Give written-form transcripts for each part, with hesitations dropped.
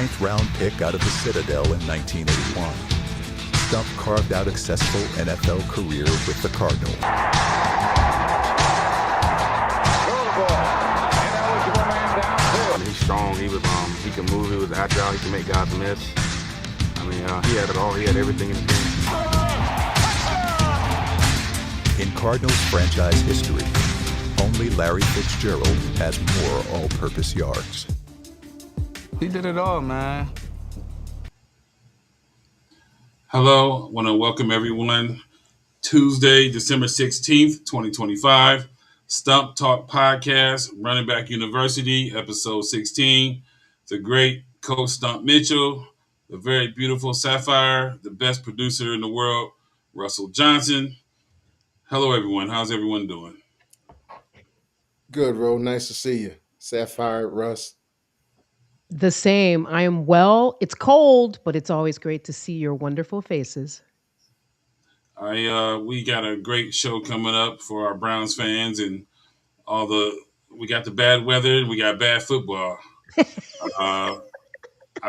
ninth-round pick out of the Citadel in 1981, Stump carved out a successful NFL career with the Cardinals. He's strong. He can move. He was agile. He can make guys miss. He had it all. He had everything in the game. In Cardinals franchise history, only Larry Fitzgerald has more all-purpose yards. He did it all, man. Hello, I want to welcome everyone. Tuesday, December 16th, 2025. Stump Talk Podcast, Running Back University, episode 16. The great Coach Stump Mitchell, the very beautiful Saphyr, the best producer in the world, Russell Johnson. Hello, everyone. How's everyone doing? Good, Ro. Nice to see you. Saphyr, Russ. The same. I am well. It's cold, but it's always great to see your wonderful faces. We got a great show coming up for our Browns fans, and we got the bad weather and we got bad football. I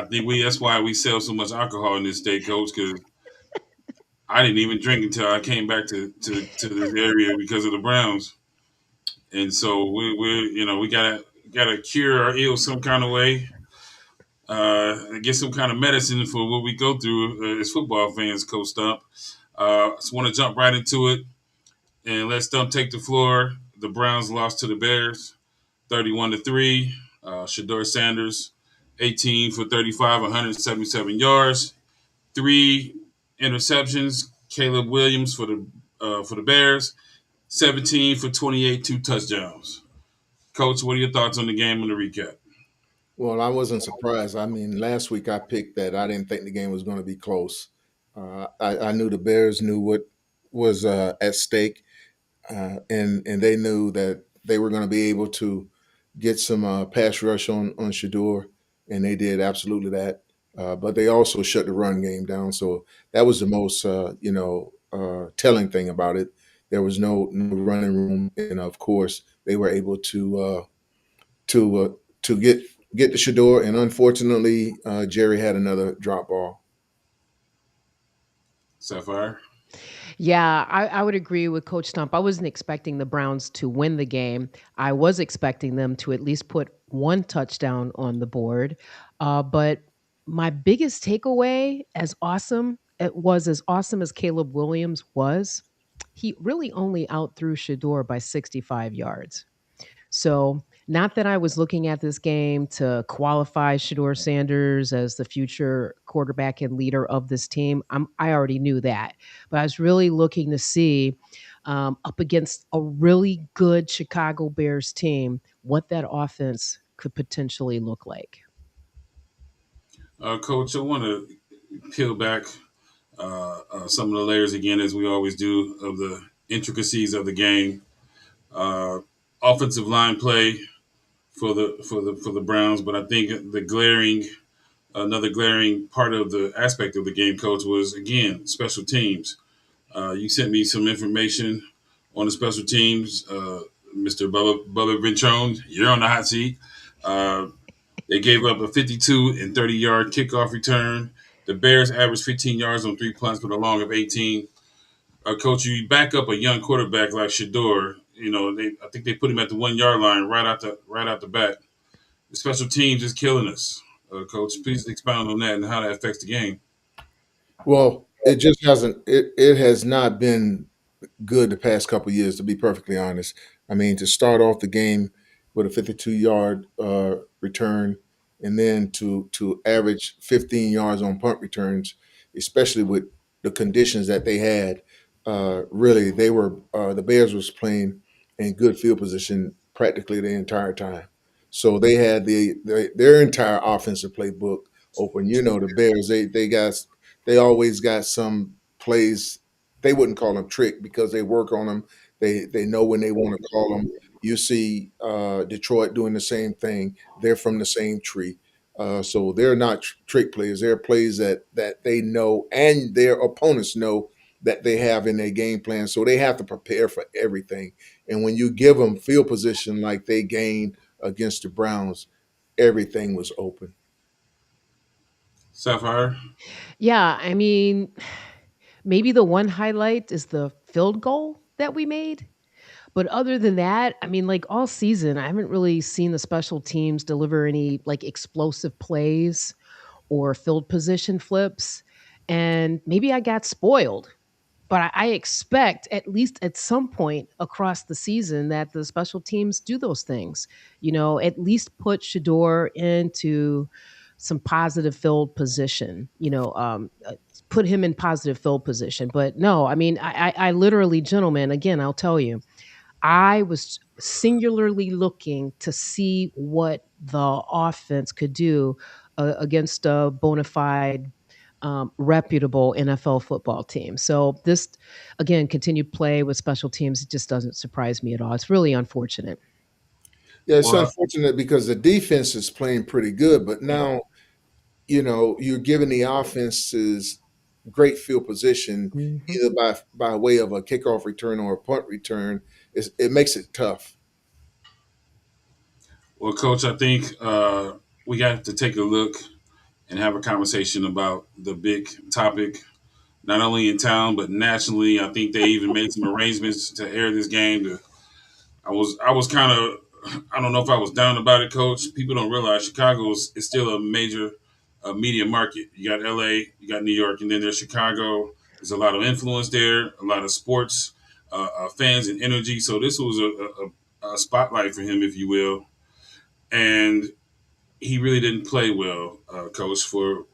think that's why we sell so much alcohol in this state, Coach, because I didn't even drink until I came back to this area because of the Browns. And so we gotta cure our ills some kind of way. Get some kind of medicine for what we go through as football fans, Coach Stump. Just want to jump right into it and let Stump take the floor. The Browns lost to the Bears, 31-3. Shedeur Sanders, 18 for 35, 177 yards, 3 interceptions. Caleb Williams for the Bears, 17 for 28, 2 touchdowns. Coach, what are your thoughts on the game and the recap? Well, I wasn't surprised. Last week I picked that I didn't think the game was going to be close. I knew the Bears knew what was at stake, and they knew that they were going to be able to get some pass rush on Shedeur, and they did absolutely that. But they also shut the run game down, so that was the most telling thing about it. There was no running room, and of course they were able to get the Shedeur, and unfortunately, Jerry had another drop ball. Sapphire? Yeah, I would agree with Coach Stump. I wasn't expecting the Browns to win the game. I was expecting them to at least put one touchdown on the board. But my biggest takeaway, as awesome as Caleb Williams was, he really only outthrew Shedeur by 65 yards. So, not that I was looking at this game to qualify Shedeur Sanders as the future quarterback and leader of this team. I already knew that. But I was really looking to see up against a really good Chicago Bears team what that offense could potentially look like. Coach, I want to peel back some of the layers again, as we always do, of the intricacies of the game. Offensive line play for the Browns, but I think another glaring part of the aspect of the game, Coach, was again special teams. You sent me some information on the special teams, Mr. Bubba Ventrone. You're on the hot seat. They gave up a 52 and 30-yard kickoff return. The Bears averaged 15 yards on 3 punts with a long of 18. Coach, you back up a young quarterback like Shedeur. I think they put him at the 1 yard line right out the bat. The special teams is killing us. Coach, please expound on that and how that affects the game. Well, it just hasn't. It has not been good the past couple of years, to be perfectly honest. To start off the game with a 52-yard return, and then to average 15 yards on punt returns, especially with the conditions that they had. Really, the Bears was playing in good field position practically the entire time. So they had their entire offensive playbook open. The Bears, they always got some plays. They wouldn't call them trick because they work on them. They know when they want to call them. You see Detroit doing the same thing. They're from the same tree. So they're not trick plays. They're plays that they know and their opponents know that they have in their game plan. So they have to prepare for everything. And when you give them field position like they gained against the Browns, everything was open. Sapphire. Yeah, I mean, maybe the one highlight is the field goal that we made. But other than that, I mean, like all season, I haven't really seen the special teams deliver any like explosive plays or field position flips. And maybe I got spoiled, but I expect at least at some point across the season that the special teams do those things. At least put Shador into some positive field position. Put him in positive field position. But no, I mean, I literally, gentlemen, again, I'll tell you, I was singularly looking to see what the offense could do against a bona fide, reputable NFL football team. So this, again, continued play with special teams, it just doesn't surprise me at all. It's really unfortunate. Yeah, it's Well, unfortunate because the defense is playing pretty good, but now you're giving the offenses great field position Mhm. either by way of a kickoff return or a punt return. It makes it tough. well, Coach, I think we got to take a look and have a conversation about the big topic, not only in town but nationally. I think they even made some arrangements to air this game. I was kind of, I don't know if I was down about it, Coach. People don't realize Chicago is still a major media market. You got L.A., you got New York, and then there's Chicago. There's a lot of influence there, a lot of sports fans and energy. So this was a spotlight for him, if you will, and he really didn't play well, Coach, for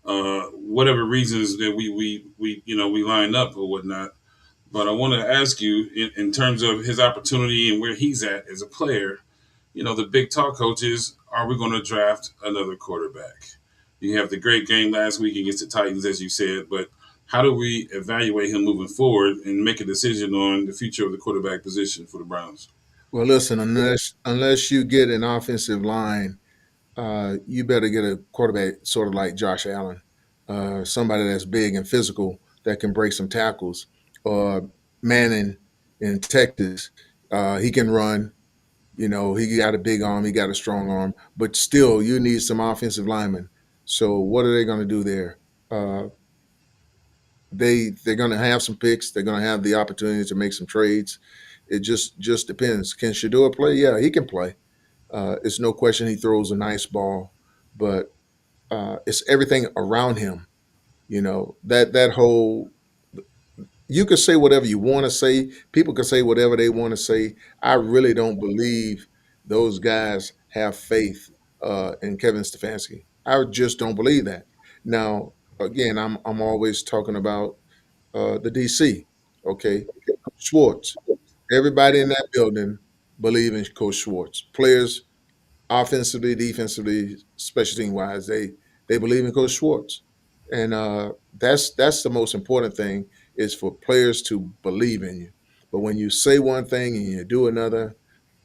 whatever reasons that we lined up or whatnot. But I want to ask you, in terms of his opportunity and where he's at as a player, the big talk, coach, is are we going to draft another quarterback? You have the great game last week against the Titans, as you said, but how do we evaluate him moving forward and make a decision on the future of the quarterback position for the Browns? Well, listen, unless you get an offensive line, you better get a quarterback sort of like Josh Allen, somebody that's big and physical that can break some tackles. Or Manning in Texas, he can run. He got a big arm, he got a strong arm, but still, you need some offensive linemen. So, what are they going to do there? Uh, they're going to have some picks. They're going to have the opportunity to make some trades. It just depends. Can Shador play? Yeah, he can play. It's no question he throws a nice ball, but it's everything around him. That whole, you can say whatever you want to say. People can say whatever they want to say. I really don't believe those guys have faith in Kevin Stefanski. I just don't believe that. Now, again, I'm always talking about the DC. Okay, Schwartz. Everybody in that building believe in Coach Schwartz. Players, offensively, defensively, special team wise, they believe in Coach Schwartz, and that's the most important thing is for players to believe in you. But when you say one thing and you do another,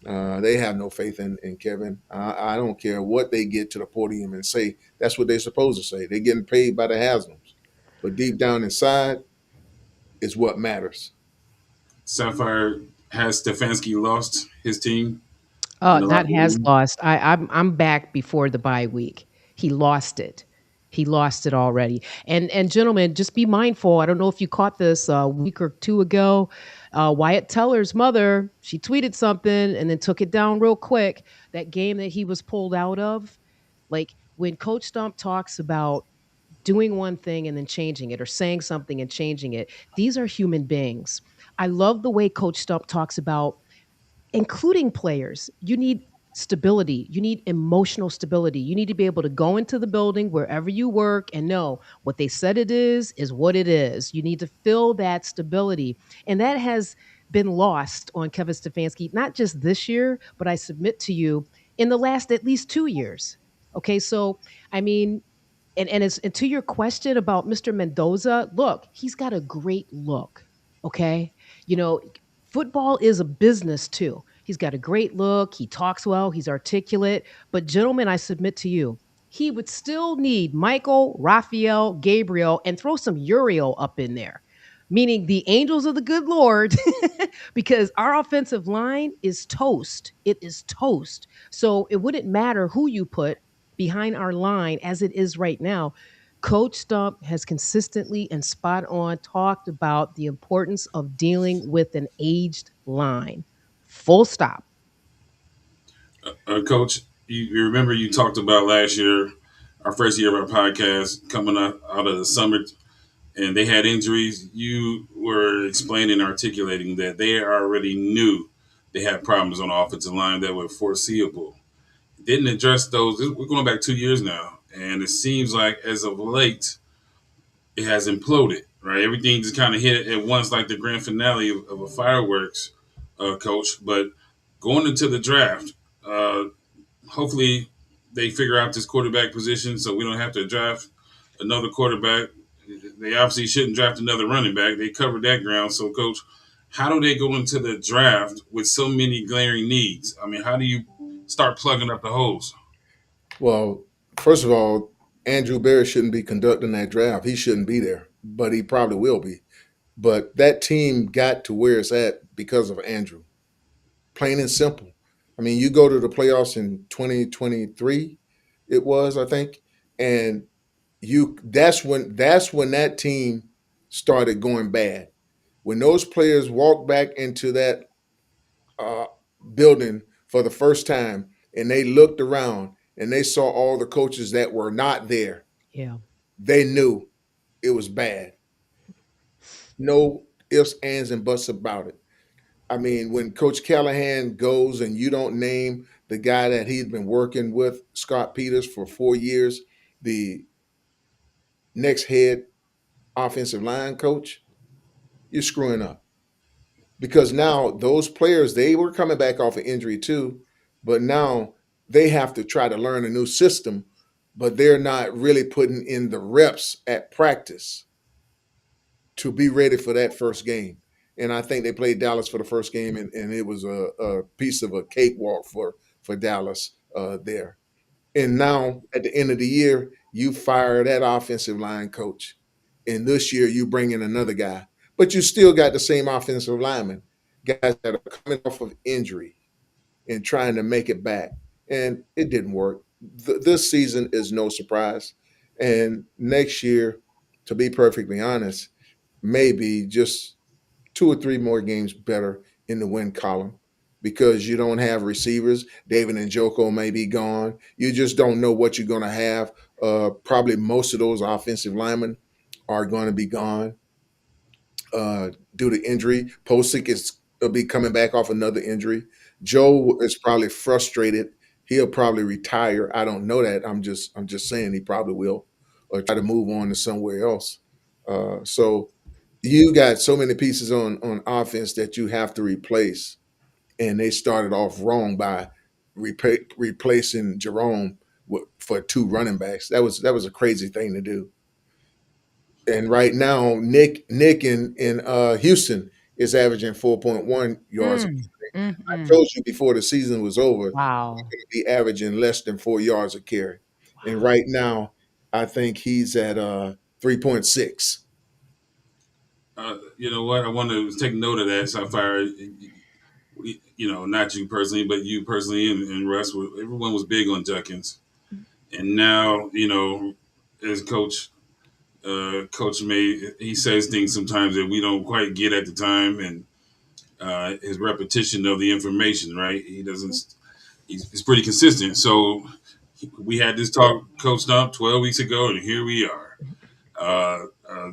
they have no faith in Kevin. I don't care what they get to the podium and say. That's what they're supposed to say. They're getting paid by the Haslam's, but deep down inside is what matters. Sapphire, has Stefanski lost his team in the Not locker has room? lost. I'm back before the bye week. He lost it. He lost it already. And gentlemen, just be mindful. I don't know if you caught this a week or two ago. Wyatt Teller's mother, she tweeted something and then took it down real quick. That game that he was pulled out of, like when Coach Stump talks about doing one thing and then changing it or saying something and changing it, these are human beings. I love the way Coach Stump talks about including players. You need stability. You need emotional stability. You need to be able to go into the building wherever you work and know what they said it is what it is. You need to feel that stability. And that has been lost on Kevin Stefanski, not just this year, but I submit to you in the last at least 2 years. Okay. So, I mean, and to your question about Mr. Mendoza, look, he's got a great look. Okay. You know, football is a business too. He's got a great look. He talks well. He's articulate. But, gentlemen, I submit to you, he would still need Michael, Raphael, Gabriel, and throw some Uriel up in there, meaning the angels of the good Lord, because our offensive line is toast. It is toast. So it wouldn't matter who you put behind our line as it is right now, Coach Stump has consistently and spot on talked about the importance of dealing with an aged line. Full stop. Coach, you remember you talked about last year, our first year of our podcast, coming out of the summer, and they had injuries. You were explaining, articulating that they already knew they had problems on the offensive line that were foreseeable. Didn't address those. We're going back 2 years now, and it seems like as of late, it has imploded. Right, everything just kind of hit at once, like the grand finale of a fireworks, coach. But going into the draft, uh, hopefully they figure out this quarterback position so we don't have to draft another quarterback. They obviously shouldn't draft another running back. They covered that ground. So, coach, how do they go into the draft with so many glaring needs? I mean, how do you start plugging up the holes? Well, first of all, Andrew Barry shouldn't be conducting that draft. He shouldn't be there, but he probably will be. But that team got to where it's at because of Andrew, plain and simple. I mean, you go to the playoffs in 2023, it was, I think, and you that's when that team started going bad. When those players walked back into that uh, building for the first time and they looked around and they saw all the coaches that were not there, Yeah. they knew it was bad. No ifs, ands, and buts about it. I mean, when Coach Callahan goes and you don't name the guy that he's been working with, Scott Peters, for 4 years, the next head offensive line coach, you're screwing up. Because now those players, they were coming back off of injury too, but now they have to try to learn a new system, but they're not really putting in the reps at practice to be ready for that first game. And I think they played Dallas for the first game, and it was a piece of a cakewalk for Dallas there. And now at the end of the year, you fire that offensive line coach. And this year you bring in another guy. But you still got the same offensive linemen, guys that are coming off of injury and trying to make it back. And it didn't work. This season is no surprise. And next year, to be perfectly honest, maybe just 2 or 3 more games better in the win column because you don't have receivers. David and Joko may be gone. You just don't know what you're going to have. Probably most of those offensive linemen are going to be gone due to injury. Posick is will be coming back off another injury. Joe is probably frustrated. He'll probably retire. I don't know that. I'm just saying he probably will, or try to move on to somewhere else. So you got so many pieces on offense that you have to replace, and they started off wrong by replacing Jerome for 2 running backs. That was a crazy thing to do. And right now, Nick in Houston is averaging 4.1 yards. Mm, I mm-mm. told you before the season was over, he's Wow. going to be averaging less than 4 yards a carry. And Wow. right now, I think he's at 3.6. You know what? I want to take note of that, Sapphire. Not you personally, but you personally and Russ. Everyone was big on Junkins, and now as Coach May, he says things sometimes that we don't quite get at the time, and his repetition of the information, right? He doesn't. He's pretty consistent. So we had this talk, Coach Stump, 12 weeks ago, and here we are.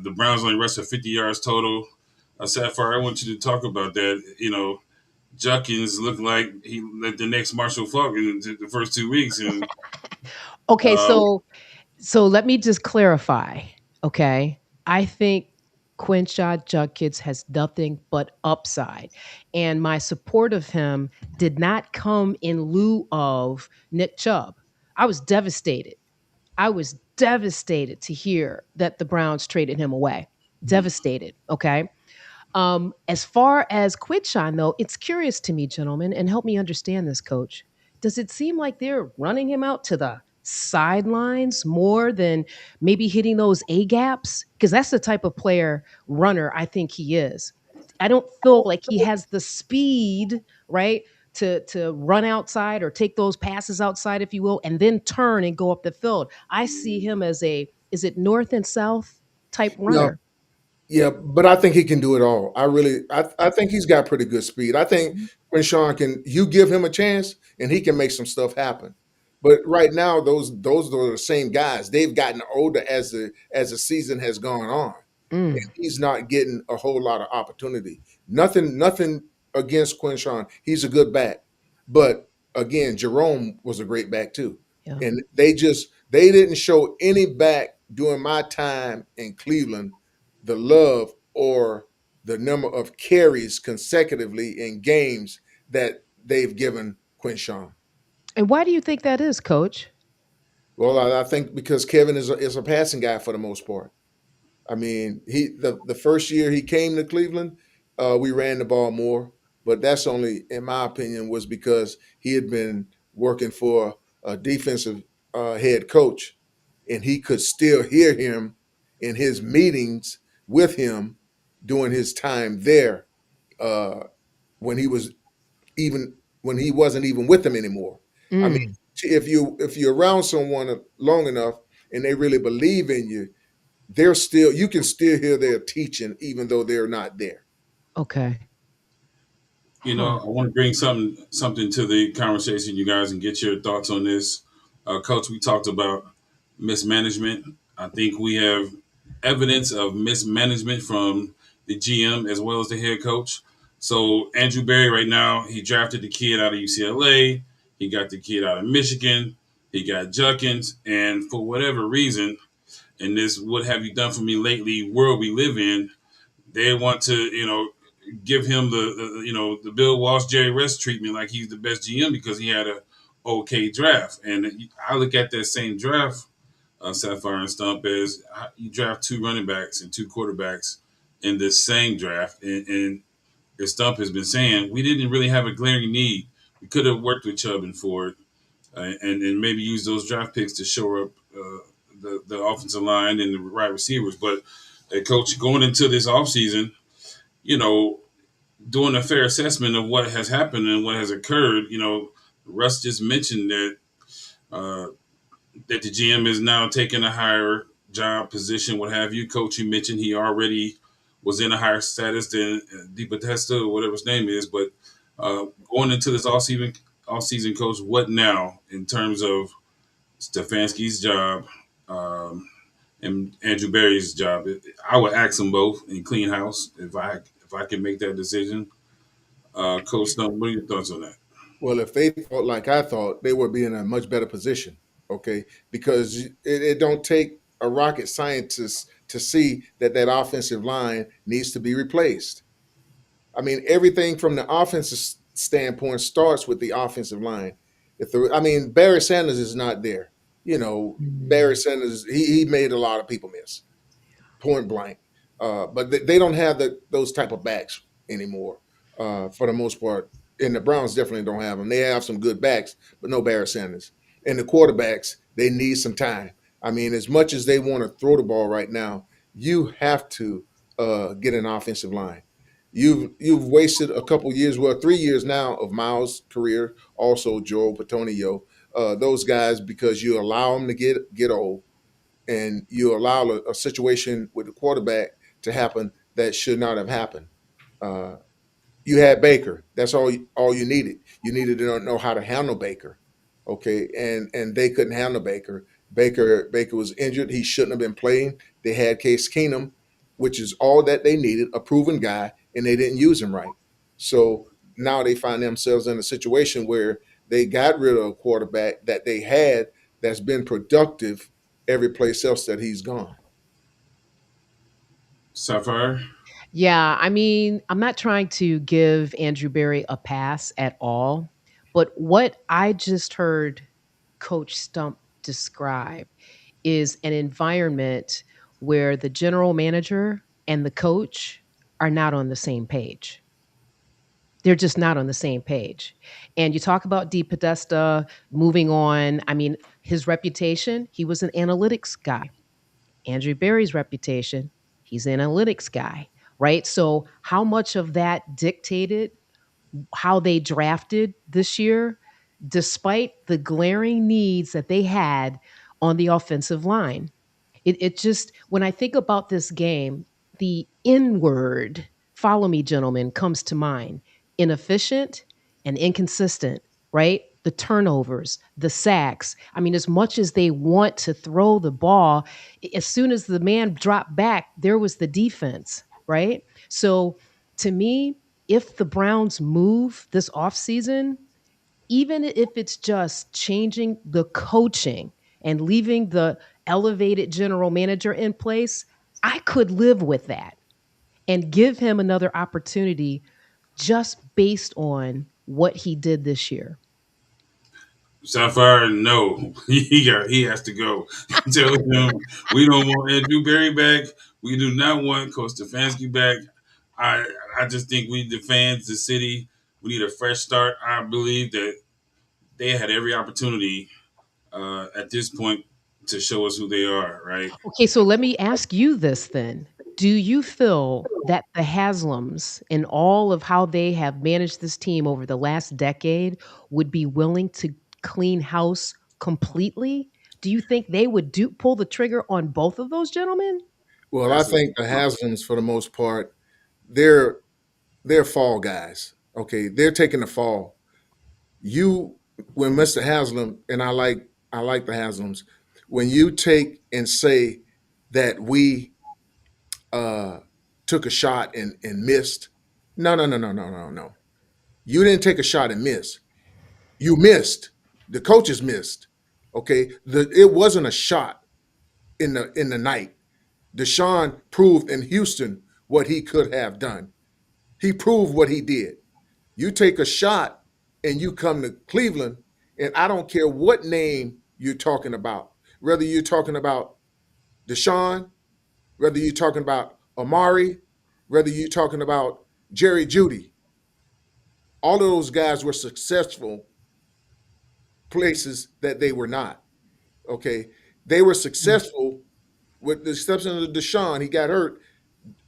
The Browns only rushed for 50 yards total. Sapphire, I want you to talk about that. Junkins looked like he let the next Marshall Faulk in the first 2 weeks, and Okay, uh, so let me just clarify. Okay. I think Quinshot Judkins has nothing but upside. And my support of him did not come in lieu of Nick Chubb. I was devastated. I was devastated to hear that the Browns traded him away. Devastated. Okay. As far as Quidshine, though, it's curious to me, gentlemen, and help me understand this, coach. Does it seem like they're running him out to the sidelines more than maybe hitting those A gaps? Because that's the type of player runner I think he is. I don't feel like he has the speed, right, to run outside or take those passes outside, if you will, and then turn and go up the field. I see him as a, is it north and south type Yeah, runner. yeah, but I think he can do it all. I think he's got pretty good speed. I think Mhm. when Sean can, you give him a chance and he can make some stuff happen. But right now, those are the same guys. They've gotten older as the season has gone on. Mm, He's not getting a whole lot of opportunity. Nothing against Quinshawn. He's a good back. But again, Jerome was a great back too. yeah. And they didn't show any back during my time in Cleveland the love or the number of carries consecutively in games that they've given Quinshawn. And why do you think that is, Coach? Well, I think because Kevin is a passing guy for the most part. I mean, the first year he came to Cleveland, we ran the ball more, but that's only, in my opinion, was because he had been working for a defensive head coach, and he could still hear him in his meetings with him during his time there, uh, when he was even when he wasn't even with them anymore. I mean, Mm, if you're around someone long enough and they really believe in you, they're still you can still hear their teaching even though they're not there. okay. You Huh. know, I want to bring something to the conversation, you guys, and get your thoughts on this. Coach, we talked about mismanagement. I think we have evidence of mismanagement from the GM as well as the head coach. So Andrew Berry, right now, he drafted the kid out of UCLA. He got the kid out of Michigan. He got Junkins, and for whatever reason, in this "what have you done for me lately" world we live in, they want to, give him the Bill Walsh, Jerry West treatment like he's the best GM because he had a okay draft. And I look at that same draft, Sapphire and Stump, as you draft two running backs and two quarterbacks in this same draft. And as Stump has been saying, we didn't really have a glaring need. We could have worked with Chubb and Ford, and maybe use those draft picks to shore up the offensive line and the right receivers. But coach, going into this offseason, you know, doing a fair assessment of what has happened and what has occurred, Russ just mentioned uh, that the GM is now taking a higher job position, what have you. Coach, you mentioned he already was in a higher status than DePodesta or whatever his name is. But going into this off season, coach, what now in terms of Stefanski's job and Andrew Berry's job? I would ask them both in clean house if I can make that decision. Coach Stump, what are your thoughts on that? Well, if they thought like I thought, they would be in a much better position. Okay, because it don't take a rocket scientist to see that that offensive line needs to be replaced. I mean, everything from the offensive standpoint starts with the offensive line. I mean, Barry Sanders is not there. Barry Mm, Sanders, he made a lot of people miss, point blank. But they don't have those type of backs anymore, for the most part. And the Browns definitely don't have them. They have some good backs, but no Barry Sanders. And the quarterbacks, they need some time. I mean, as much as they want to throw the ball right now, you have to get an offensive line. You've wasted a couple years, well, 3 years now of Miles' career, also Joel Patonio, those guys, because you allow them to get old and you allow a situation with the quarterback to happen that should not have happened. Uh, you had Baker. That's all you needed. You needed to know how to handle Baker. Okay, and they couldn't handle Baker. Baker was injured. He shouldn't have been playing. They had Case Keenum, which is all that they needed, a proven guy, and they didn't use him right. So now they find themselves in a situation where they got rid of a quarterback that they had that's been productive every place else that he's gone. Sapphire? yeah, I mean, I'm not trying to give Andrew Berry a pass at all, but what I just heard Coach Stump describe is an environment where the general manager and the coach are not on the same page. They're just not on the same page. And you talk about Deep Podesta moving on. I mean, his reputation, he was an analytics guy. Andrew Berry's reputation, he's an analytics guy, right? So, how much of that dictated how they drafted this year, despite the glaring needs that they had on the offensive line. It just, when I think about this game, the N word, follow me, gentlemen, comes to mind. Inefficient and inconsistent, right? The turnovers, the sacks. I mean, as much as they want to throw the ball, as soon as the man dropped back, there was the defense, right? So to me, if the Browns move this offseason, even if it's just changing the coaching and leaving the elevated general manager in place, I could live with that and give him another opportunity based on what he did this year. Saphyr, no, he has to go. Tell him we don't want Andrew Berry back. We do not want Coach Stefanski back. I I just think we, the fans, the city, we need a fresh start. I believe that they had every opportunity at this point to show us who they are. Right? Okay, so let me ask you this then. Do you feel that the Haslams, in all of how they have managed this team over the last decade, would be willing to clean house completely? Do you think they would pull the trigger on both of those gentlemen? Well, I That's a think the Haslams, for the most part, they're they're fall guys. Okay, they're taking the fall. You, when Mr. Haslam, and I like the Haslams, when you take and say that we uh took a shot and missed, no, no, no, no, no, no, no. You didn't take a shot and miss. You missed. The coaches missed. Okay, it wasn't a shot in the night. Deshaun proved in Houston what he could have done. He proved what he did. You take a shot and you come to Cleveland, and I don't care what name you're talking about, whether you're talking about Deshaun, whether you're talking about Amari, whether you're talking about Jerry Judy. All of those guys were successful places that they were not. Okay. They were Mm. successful with the exception of Deshaun. He got hurt.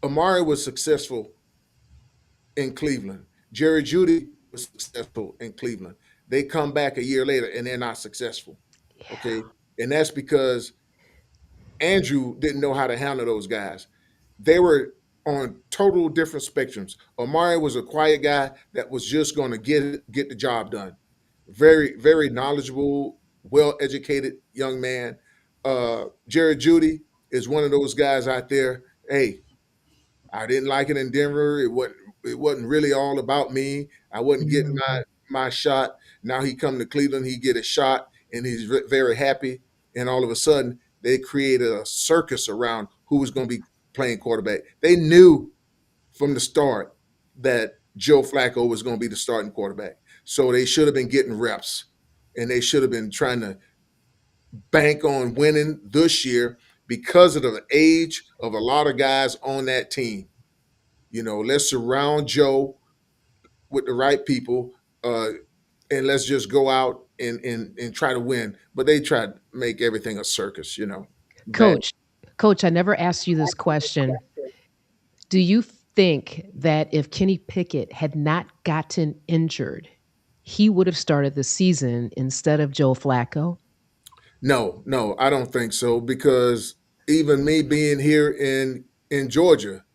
Amari was successful in Cleveland. Jerry Judy was successful in Cleveland. They come back a year later and they're not successful. Okay. And that's because Andrew didn't know how to handle those guys. They were on total different spectrums. Amari was a quiet guy that was just going to get the job done. Very, very knowledgeable, well educated young man. Jerry Judy is one of those guys out there. Hey, I didn't like it in Denver. It wasn't really all about me. I wasn't getting Mhm. my shot. Now he come to Cleveland, he get a shot, and he's very happy. And all of a sudden, they created a circus around who was going to be playing quarterback. They knew from the start that Joe Flacco was going to be the starting quarterback. So they should have been getting reps, and they should have been trying to bank on winning this year because of the age of a lot of guys on that team. Let's surround Joe with the right people, and let's just go out and try to win. But they try to make everything a circus. Bad. Coach, Coach, I never asked you this question. Do you think that if Kenny Pickett had not gotten injured, he would have started the season instead of Joe Flacco? No, no, I don't think so because even me being here in Georgia,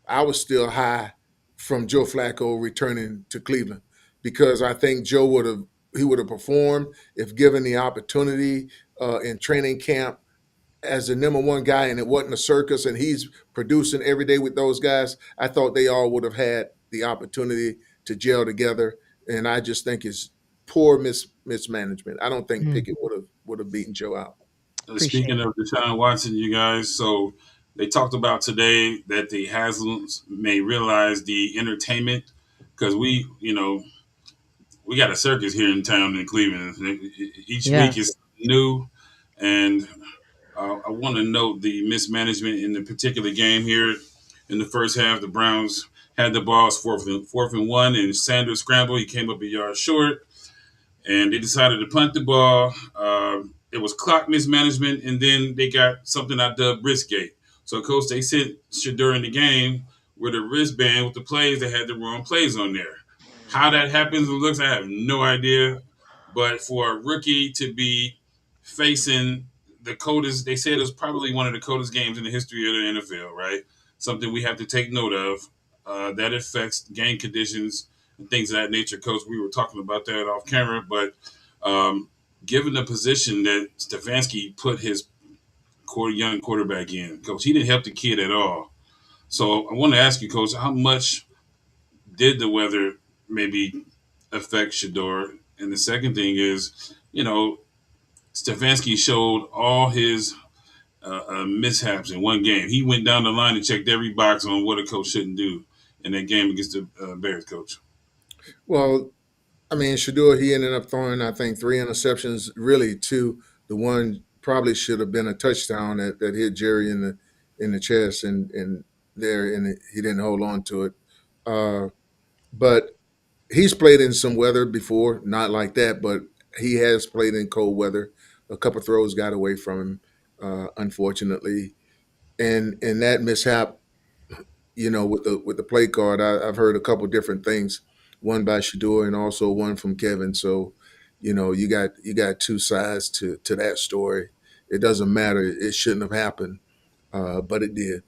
I was still high from Joe Flacco returning to Cleveland because I think Joe would have performed if given the opportunity in training camp as the number one guy, and it wasn't a circus, and he's producing every day with those guys. I thought they all would have had the opportunity to gel together, and I just think it's poor mismanagement. I don't think Mm, Pickett would have beaten Joe out. appreciate Speaking it. of Deshaun Watson, you guys, so they talked about today that the Haslams may realize the entertainment because we got a circus here in town in Cleveland. Each week Yes. is new, and I want to note the mismanagement in the particular game here. In the first half, the Browns had the ball, fourth and one, and Sanders scrambled. He came up a yard short, and they decided to punt the ball. It was clock mismanagement, and then they got something I dubbed wristgate. So, coach, they said during the game where the wristband with the plays, they had the wrong plays on there. How that happens and looks, I have no idea. But for a rookie to be facing the coldest, they said it was probably one of the coldest games in the history of the NFL, right? Something we have to take note of. That affects game conditions and things of that nature. Coach, we were talking about that off camera, but um, given the position that Stefanski put his young quarterback in, Coach, he didn't help the kid at all. So I want to ask you, Coach, how much did the weather maybe affect Shador? And the second thing is, Stefanski showed all his mishaps in one game. He went down the line and checked every box on what a coach shouldn't do in that game against the Bears, Coach. Well, I mean, Shador, he ended up throwing, I think, three interceptions, really two. The one probably should have been a touchdown that hit Jerry in the chest and there, and he didn't hold on to it. But he's played in some weather before, not like that, but he has played in cold weather. A couple throws got away from him, unfortunately, and that mishap, with the play card, I've heard a couple different things, one by Shador and also one from Kevin. So, you got two sides to that story. It doesn't matter. It shouldn't have happened, but it did.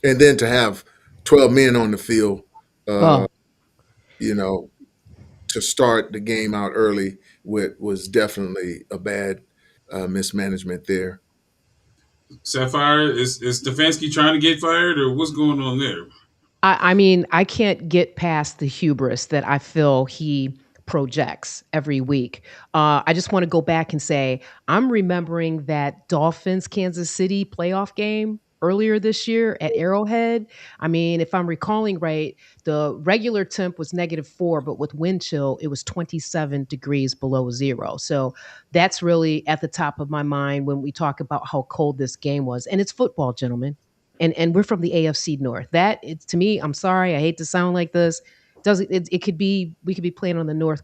And then to have 12 men on the field, uh, Oh, you know, to start the game out early was definitely a bad mismanagement there. Sapphire, is Stefanski trying to get fired or what's going on there? I mean, I can't get past the hubris that I feel he projects every week. I just want to go back and say I'm remembering that Dolphins Kansas City playoff game earlier this year at Arrowhead. I mean, if I'm recalling right, the regular temp was -4, but with wind chill, it was 27 degrees below zero. So that's really at the top of my mind when we talk about how cold this game was. And it's football, gentlemen, and we're from the AFC North. That it's to me, I'm sorry, I hate to sound like this. Doesn't it could be we could be playing on the North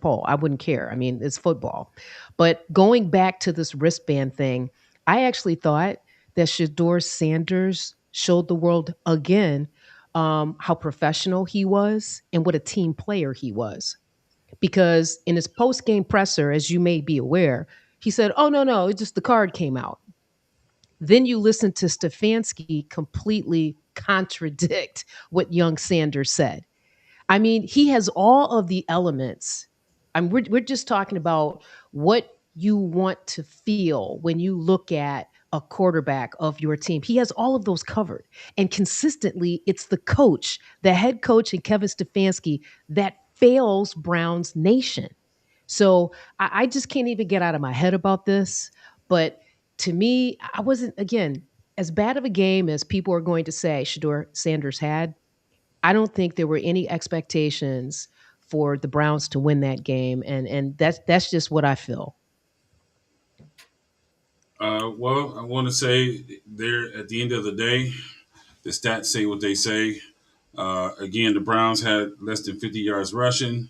Pole. I wouldn't care. I mean, it's football. But going back to this wristband thing, I actually thought that Shador Sanders showed the world again how professional he was and what a team player he was. Because in his post game presser, as you may be aware, he said, "Oh no, it's just the card came out." Then you listen to Stefanski completely contradict what young Sanders said. I mean, he has all of the elements. We're just talking about what you want to feel when you look at a quarterback of your team. He has all of those covered. And consistently, it's the coach, the head coach, and Kevin Stefanski that fails Brown's nation. So I just can't even get out of my head about this. But to me, I wasn't, again, as bad of a game as people are going to say Shador Sanders had. I don't think there were any expectations for the Browns to win that game, and that's just what I feel. Well, I want to say there at the end of the day, the stats say what they say. Again, the Browns had less than 50 yards rushing.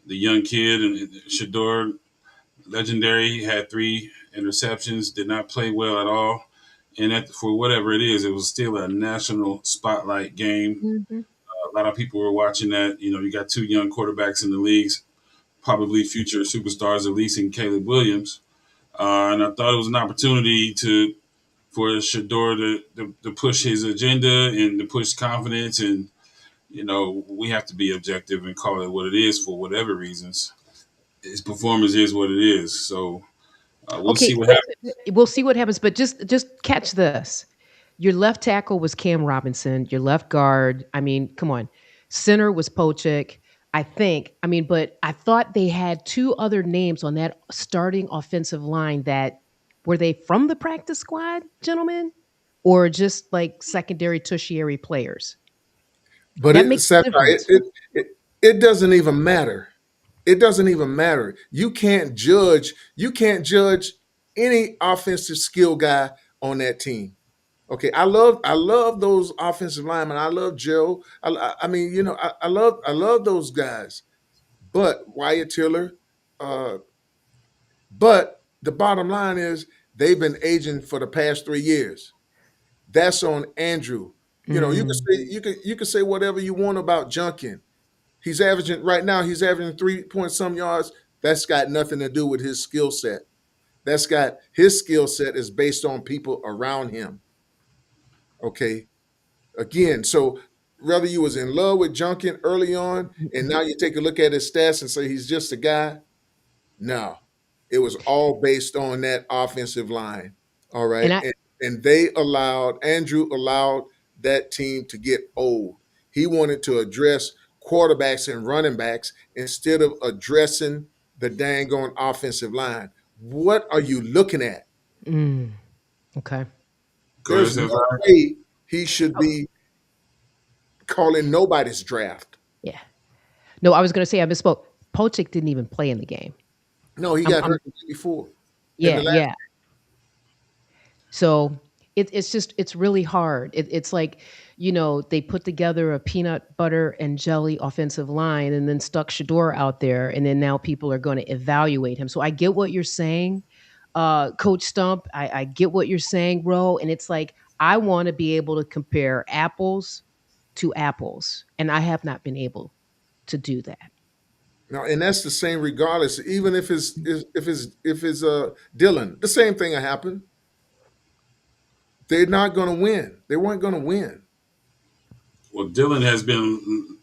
The young kid and Shador, legendary, had three interceptions, did not play well at all. And for whatever it is, it was still a national spotlight game. Mhm. A lot of people were watching that. You got two young quarterbacks in the leagues, probably future superstars, at least in Caleb Williams. And I thought it was an opportunity for Shador to push his agenda and to push confidence. And, we have to be objective and call it what it is for whatever reasons. His performance is what it is. So we'll see Okay, what happens. we'll see what happens, but just catch this. Your left tackle was Cam Robinson. Your left guard, I mean, come on. Center was Pochik, I think. I mean, but I thought they had two other names on that starting offensive line that were they from the practice squad, gentlemen? Or just like secondary, tertiary players? But That it, makes a Sapphire, difference. it doesn't even matter. It doesn't even matter. You can't judge. You can't judge any offensive skill guy on that team. Okay, I love those offensive linemen. I love Joe. I mean, I love those guys. But Wyatt Tiller, uh, but the bottom line is they've been aging for the past 3 years. That's on Andrew. You know, Mm. you can say whatever you want about Junkin. He's averaging right now. He's averaging 3 point some yards. That's got nothing to do with his skill set. That's got his skill set is based on people around him. Okay, again, so whether you was in love with Junkin early on, and now you take a look at his stats and say he's just a guy. No, it was all based on that offensive line. All And right. I And they allowed, Andrew allowed that team to get old. He wanted to address quarterbacks and running backs instead of addressing the dang on offensive line. What are you looking at? mm, okay. Go ahead, There's no Sapphire. way he should be calling nobody's draft. Yeah. No, I was going to say I misspoke. Pochik didn't even play in the game. No, he got I'm hurt the week before. In yeah, the last, yeah. So it's just it's really hard. It's like they put together a peanut butter and jelly offensive line and then stuck Shador out there, and then now people are going to evaluate him. So I get what you're saying, Coach Stump. I get what you're saying, Ro. And it's like I want to be able to compare apples to apples, and I have not been able to do that. no, and that's the same regardless. Even if it's Dylan, the same thing will happen. They're not going to win. They weren't going to win. Well, Dylan has been.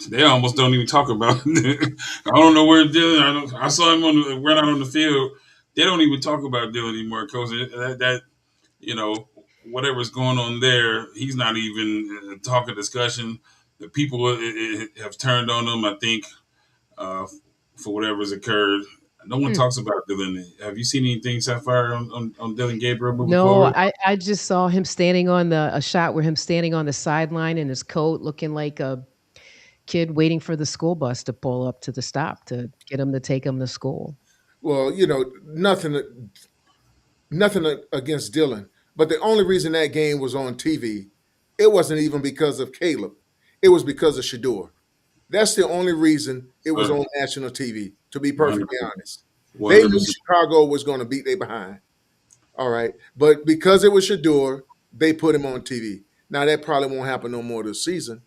They almost don't even talk about. I don't know where Dylan. I saw him run out on the field. They don't even talk about Dylan anymore, Coach. That you know whatever's going on there, he's not even talking discussion. The people have turned on him. I think uh, for whatever's occurred. No one Hmm. talks about Dylan. Have you seen anything, Sapphire, on Dylan Gabriel moving No, forward? I just saw him standing on a shot where him standing on the sideline in his coat, looking like a kid waiting for the school bus to pull up to the stop to get him to take him to school. Well, nothing against Dylan, but the only reason that game was on TV, it wasn't even because of Caleb. It was because of Shador. That's the only reason it was on national TV. To be perfectly honest, One they hundred knew percent. Chicago was going to beat they behind. All right, but because it was Shador, they put him on TV. Now that probably won't happen no more this season.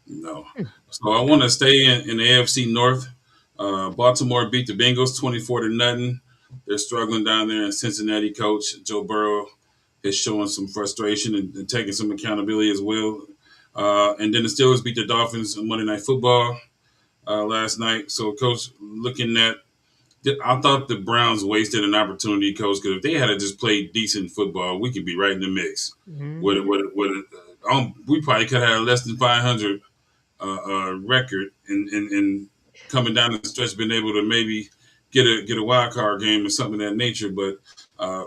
No. Hmm. So I want to stay in the AFC North. Baltimore beat the Bengals 24 to nothing. They're struggling down there in Cincinnati. Coach Joe Burrow is showing some frustration and taking some accountability as well. And then the Steelers beat the Dolphins on Monday Night Football last night. So, Coach, looking at, I thought the Browns wasted an opportunity, Coach, because if they had just played decent football, we could be right in the mix. Mhm. We probably could have had less than 500 record and coming down the stretch, been able to maybe get a wild card game or something of that nature. But uh,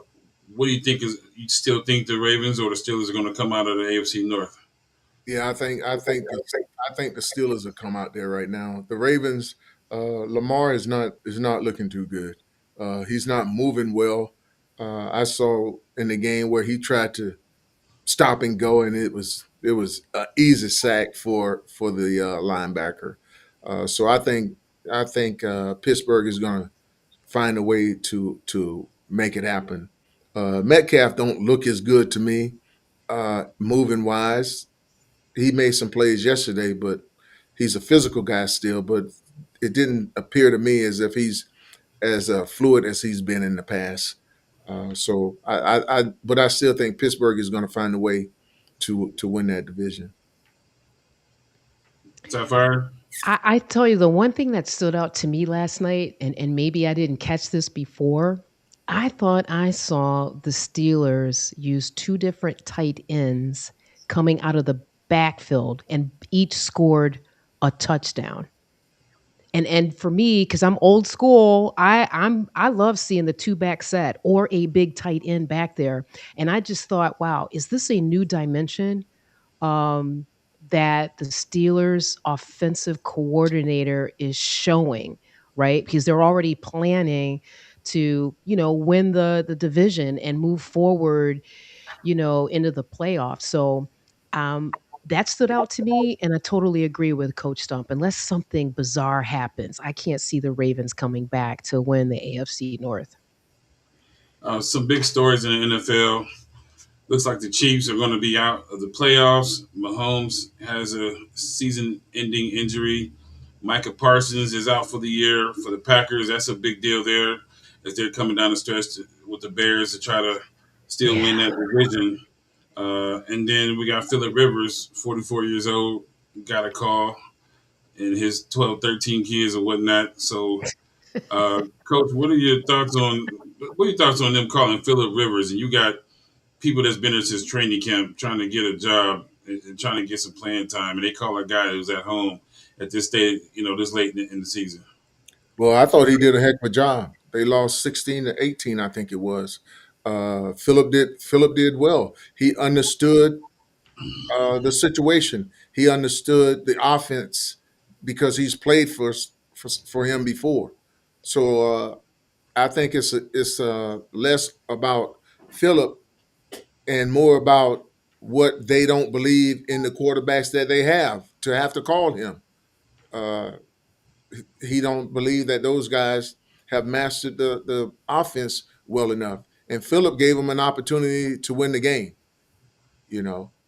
what do you think? Is you still think the Ravens or the Steelers are going to come out of the AFC North? Yeah, I think the Steelers will come out there right now. The Ravens, Lamar is not looking too good. He's not moving well. I saw in the game where he tried to stop and go, and it was an easy sack for the linebacker. So I think Pittsburgh is going to find a way to make it happen. Metcalf don't look as good to me moving wise. He made some plays yesterday, but he's a physical guy still. But it didn't appear to me as if he's as fluid as he's been in the past. But I still think Pittsburgh is going to find a way to win that division. Sapphire? I tell you, the one thing that stood out to me last night, and maybe I didn't catch this before, I thought I saw the Steelers use two different tight ends coming out of the backfield, and each scored a touchdown. And for me, because I'm old school, I love seeing the two back set or a big tight end back there. And I just thought, wow, is this a new dimension um, that the Steelers offensive coordinator is showing, right? Because they're already planning to, win the division and move forward, into the playoffs. So that stood out to me, and I totally agree with Coach Stump. Unless something bizarre happens, I can't see the Ravens coming back to win the AFC North. Some big stories in the NFL. Looks like the Chiefs are going to be out of the playoffs. Mahomes has a season-ending injury. Micah Parsons is out for the year for the Packers. That's a big deal there, as they're coming down the stretch with the Bears to try to still win Yeah. that division. And then we got Philip Rivers, 44 years old, got a call, and his 12, 13 kids or whatnot. So, Coach, what are your thoughts on them calling Philip Rivers? And you got people that's been there since training camp trying to get a job and trying to get some playing time, and they call a guy who's at home at this stage, this late in the season. Well, I thought he did a heck of a job. They lost 16-18, I think it was. Philip did well. He understood the situation. He understood the offense because he's played for him before. So I think it's less about Philip and more about what they don't believe in the quarterbacks that they have to have to call him. Uh, he don't believe that those guys have mastered the offense well enough. And Philip gave him an opportunity to win the game.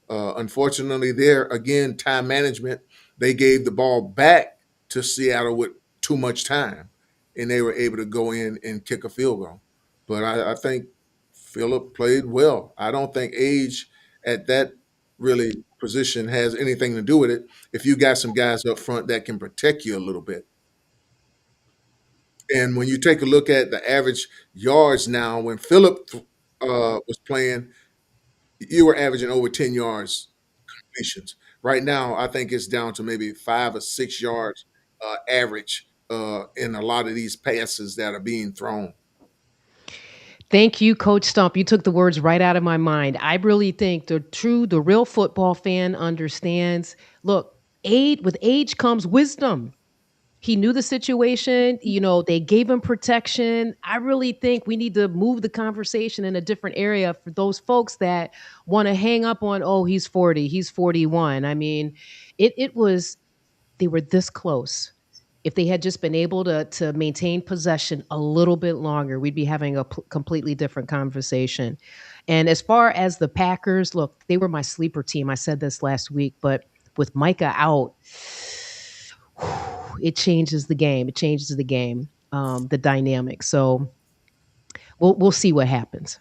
Unfortunately, there again, time management. They gave the ball back to Seattle with too much time, and they were able to go in and kick a field goal. But I think Philip played well. I don't think age at that really position has anything to do with it. If you got some guys up front that can protect you a little bit, and when you take a look at the average yards now, when Philip was playing, you were averaging over 10 yards completions. Right now, I think it's down to maybe 5 or 6 yards average in a lot of these passes that are being thrown. Thank you, Coach Stump. You took the words right out of my mind. I really think the real football fan understands. Look, with age comes wisdom. He knew the situation. They gave him protection. I really think we need to move the conversation in a different area for those folks that want to hang up on, oh, he's 40, he's 41. I mean, it was they were this close. If they had just been able to maintain possession a little bit longer, we'd be having a completely different conversation. And as far as the Packers, look, they were my sleeper team. I said this last week, but with Micah out, it changes the game. It changes the game, the dynamic. So we'll see what happens.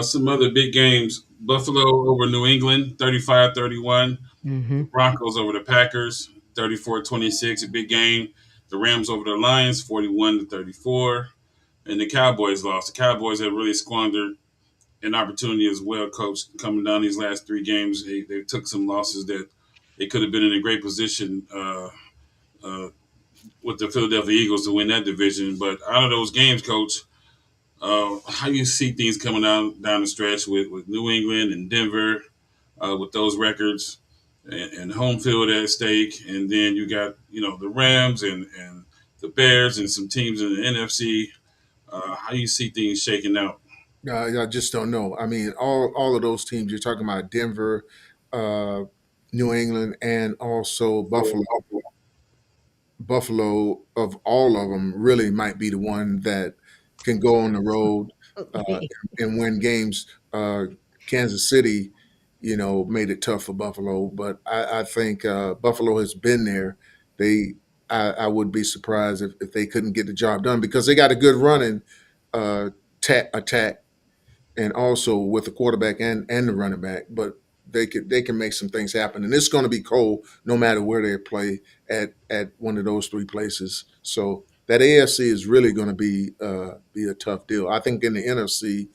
Some other big games: Buffalo over New England, 35-31. The Hmm. Broncos over the Packers, 34-26. A big game. The Rams over the Lions, 41-34. And the Cowboys lost. The Cowboys have really squandered an opportunity as well, Coach. Coming down these last three games, they took some losses that they could have been in a great position uh, with the Philadelphia Eagles to win that division. But out of those games, Coach, how you see things coming down the stretch with New England and Denver with those records and home field at stake, and then you got the Rams and the Bears and some teams in the NFC. How you see things shaking out? I just don't know. I mean, all of those teams you're talking about, Denver, uh, New England, and also Buffalo. Buffalo, of all of them, really might be the one that can go on the road uh, Okay. and win games. Kansas City, made it tough for Buffalo, but I think Buffalo has been there. They, I would be surprised if they couldn't get the job done because they got a good running uh, attack and also with the quarterback and the running back. But they can make some things happen, and it's going to be cold no matter where they play at one of those three places. So that AFC is really going to be a tough deal. I think in the NFC,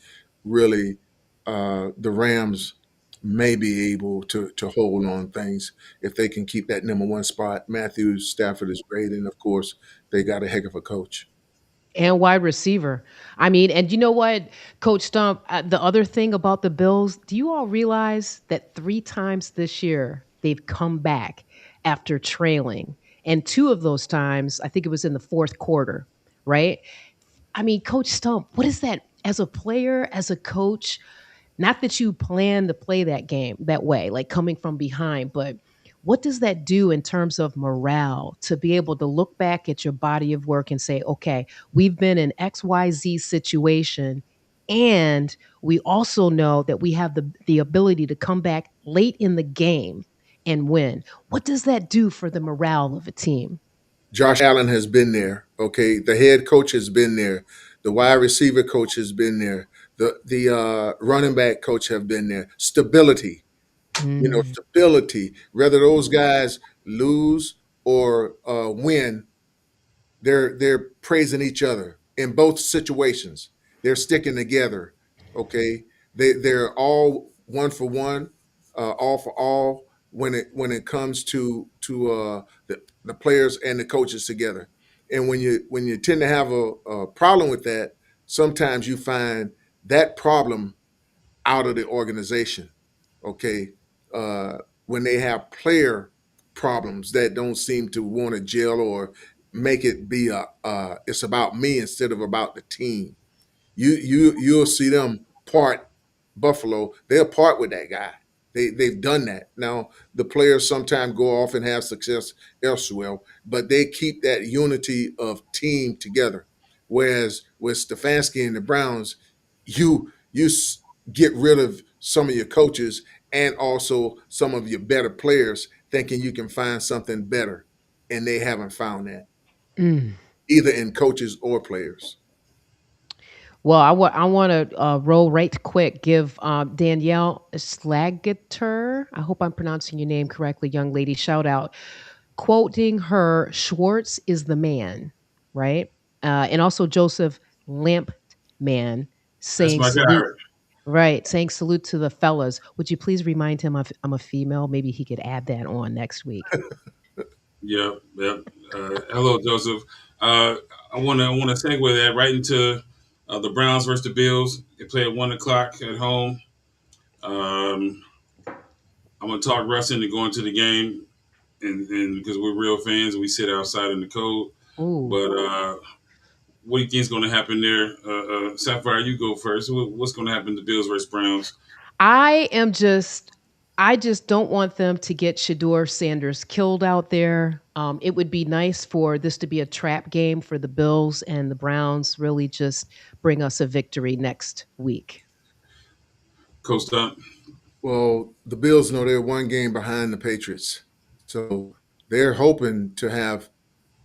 really, the Rams may be able to hold on things if they can keep that number one spot. Matthew Stafford is great, and of course, they got a heck of a coach. And wide receiver. I mean, and you know what, Coach Stump, the other thing about the Bills, do you all realize that three times this year they've come back after trailing? And two of those times, I think it was in the fourth quarter, right? I mean, Coach Stump, what is that as a player, as a coach? Not that you plan to play that game that way, like coming from behind, but what does that do in terms of morale to be able to look back at your body of work and say, okay, we've been in XYZ situation And we also know that we have the ability to come back late in the game and win. What does that do for the morale of a team? Josh Allen has been there. Okay, the head coach has been there. The wide receiver coach has been there. The running back coach have been there. Stability, Mm, stability. Whether those guys lose or win, they're praising each other in both situations. They're sticking together. Okay, they're all one for one, all for all when it comes to the players and the coaches together. And when you tend to have a problem with that, sometimes you find that problem out of the organization. Okay, uh, when they have player problems that don't seem to want to gel or make it be it's about me instead of about the team. You'll see them part Buffalo. They'll part with that guy. They've done that. Now the players sometimes go off and have success elsewhere, but they keep that unity of team together. Whereas with Stefanski and the Browns, you get rid of some of your coaches and also some of your better players, thinking you can find something better, and they haven't found that mm. either in coaches or players. Well, I want to roll right quick. Give Danielle Slagater, I hope I'm pronouncing your name correctly, young lady, shout out. Quoting her, Schwartz is the man, right? And also Joseph Lampman That's saying my guy. salute, right? Saying salute to the fellas. Would you please remind him I'm a female? Maybe he could add that on next week. Yeah, yeah. Hello, Joseph. Uh, I want to segue that right into the Browns versus the Bills. They play at 1 o'clock at home. Um, I'm gonna talk Russ into going to the game, and because we're real fans and we sit outside in the cold. Ooh. But what do you think is going to happen there? Sapphire, you go first. What's going to happen to Bills versus Browns? I am just I just don't want them to get Shador Sanders killed out there. It would be nice for this to be a trap game for the Bills and the Browns. Really, just bring us a victory next week. Coach Stump. Well, the Bills know they're one game behind the Patriots. So they're hoping to have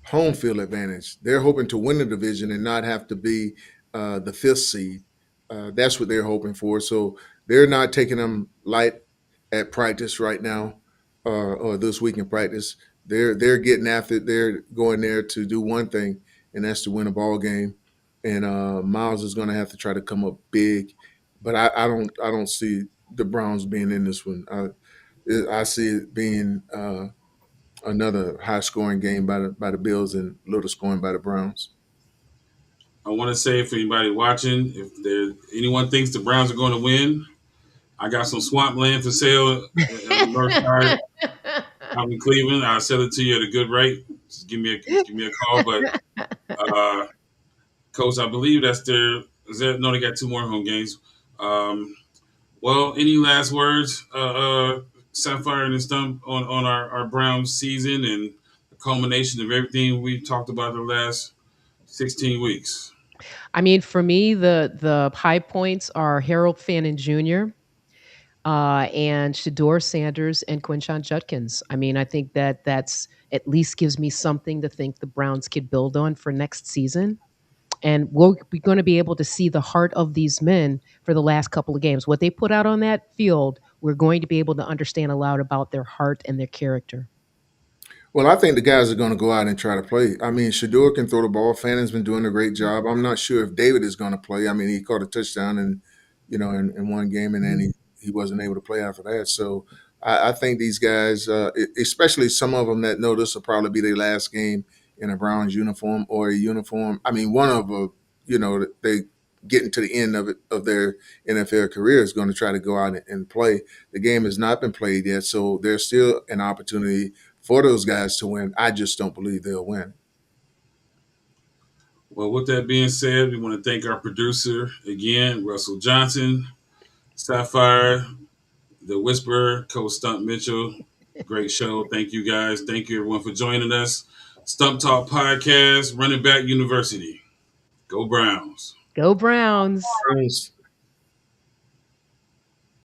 home field advantage. They're hoping to win the division and not have to be the fifth seed. That's what they're hoping for. So they're not taking them light at practice right now, or this week in practice. They're getting after it. They're going there to do one thing, and that's to win a ball game. And Miles is going to have to try to come up big, but I don't see the Browns being in this one. I see it being another high scoring game by the Bills and little scoring by the Browns. I want to say for anybody watching, if there anyone thinks the Browns are going to win, I got some swamp land for sale on the north side out in Cleveland. I'll sell it to you at a good rate. Just give me a call. But uh, Coach, I believe that's their. Is that no? They got two more home games. Um, well, any last words, Sapphire and Stump, on our Browns season and the culmination of everything we've talked about the last 16 weeks? I mean, for me, the high points are Harold Fannin Jr. And Shador Sanders and Quinshon Judkins. I mean, I think that's at least gives me something to think the Browns could build on for next season. And we're going to be able to see the heart of these men for the last couple of games. What they put out on that field, we're going to be able to understand a lot about their heart and their character. Well, I think the guys are going to go out and try to play. I mean, Shador can throw the ball. Fannon's been doing a great job. I'm not sure if David is going to play. I mean, he caught a touchdown in one game, and then he wasn't able to play after that. So I think these guys, especially some of them that know this will probably be their last game in a Browns uniform or a uniform. I mean, one of them, they getting to the end of their NFL career is going to try to go out and play. The game has not been played yet, so there's still an opportunity for those guys to win. I just don't believe they'll win. Well, with that being said, we want to thank our producer again, Russell Johnson, Sapphire, The Whisperer, Coach Stump Mitchell. Great show. Thank you guys. Thank you everyone for joining us. Stump Talk Podcast, Running Back University. Go Browns. Go Browns. Browns.